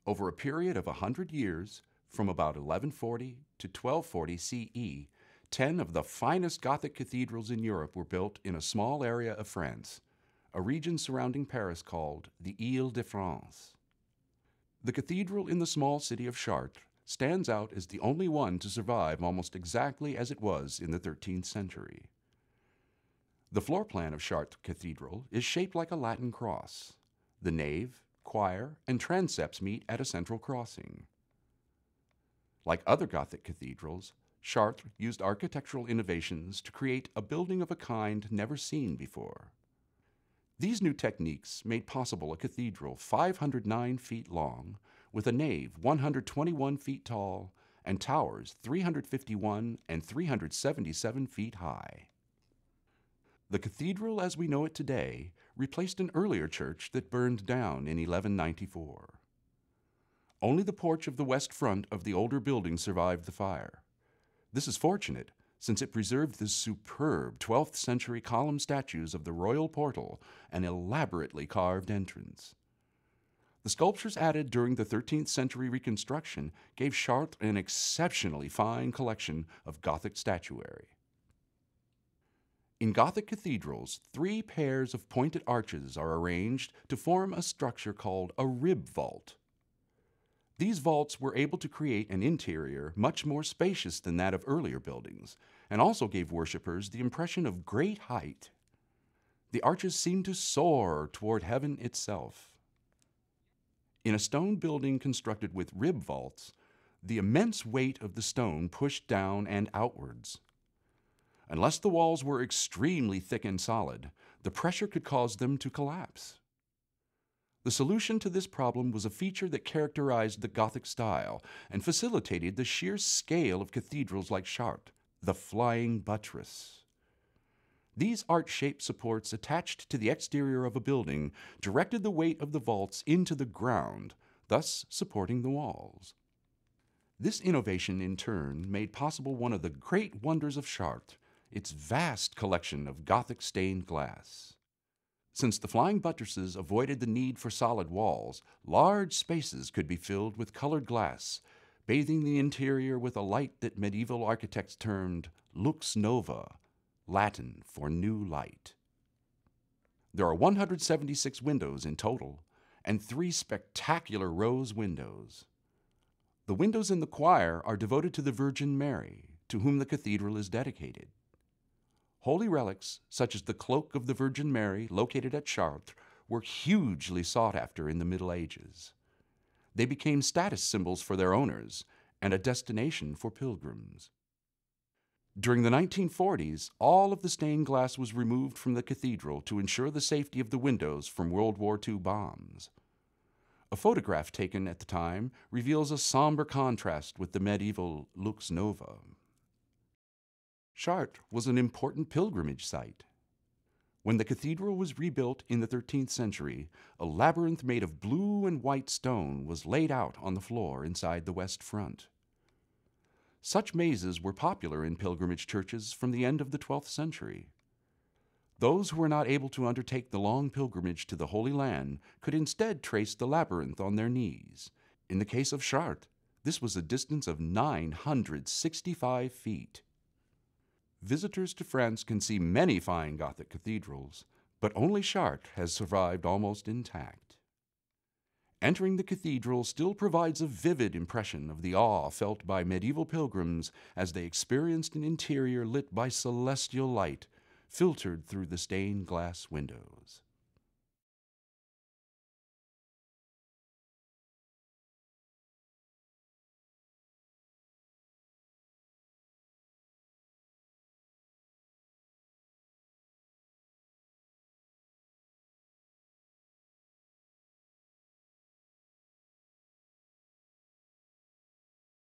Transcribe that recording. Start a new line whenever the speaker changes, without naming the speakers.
Over a period of 100 years, from about 1140 to 1240 CE, 10 of the finest Gothic cathedrals in Europe were built in a small area of France, a region surrounding Paris called the Île-de-France. The cathedral in the small city of Chartres stands out as the only one to survive almost exactly as it was in the 13th century. The floor plan of Chartres Cathedral is shaped like a Latin cross. The nave, choir, and transepts meet at a central crossing. Like other Gothic cathedrals, Chartres used architectural innovations to create a building of a kind never seen before. These new techniques made possible a cathedral 509 feet long, with a nave 121 feet tall, and towers 351 and 377 feet high. The cathedral as we know it today replaced an earlier church that burned down in 1194. Only the porch of the west front of the older building survived the fire. This is fortunate, since it preserved the superb 12th century column statues of the royal portal and elaborately carved entrance. The sculptures added during the 13th century reconstruction gave Chartres an exceptionally fine collection of Gothic statuary. In Gothic cathedrals, 3 pairs of pointed arches are arranged to form a structure called a rib vault. These vaults were able to create an interior much more spacious than that of earlier buildings, and also gave worshippers the impression of great height. The arches seemed to soar toward heaven itself. In a stone building constructed with rib vaults, the immense weight of the stone pushed down and outwards. Unless the walls were extremely thick and solid, the pressure could cause them to collapse. The solution to this problem was a feature that characterized the Gothic style and facilitated the sheer scale of cathedrals like Chartres, the flying buttress. These arch-shaped supports attached to the exterior of a building directed the weight of the vaults into the ground, thus supporting the walls. This innovation, in turn, made possible one of the great wonders of Chartres, its vast collection of Gothic stained glass. Since the flying buttresses avoided the need for solid walls, large spaces could be filled with colored glass, bathing the interior with a light that medieval architects termed lux nova, Latin for new light. There are 176 windows in total, and 3 spectacular rose windows. The windows in the choir are devoted to the Virgin Mary, to whom the cathedral is dedicated. Holy relics, such as the cloak of the Virgin Mary, located at Chartres, were hugely sought after in the Middle Ages. They became status symbols for their owners and a destination for pilgrims. During the 1940s, all of the stained glass was removed from the cathedral to ensure the safety of the windows from World War II bombs. A photograph taken at the time reveals a somber contrast with the medieval lux nova. Chartres was an important pilgrimage site. When the cathedral was rebuilt in the 13th century, a labyrinth made of blue and white stone was laid out on the floor inside the west front. Such mazes were popular in pilgrimage churches from the end of the 12th century. Those who were not able to undertake the long pilgrimage to the Holy Land could instead trace the labyrinth on their knees. In the case of Chartres, this was a distance of 965 feet. Visitors to France can see many fine Gothic cathedrals, but only Chartres has survived almost intact. Entering the cathedral still provides a vivid impression of the awe felt by medieval pilgrims as they experienced an interior lit by celestial light, filtered through the stained glass windows.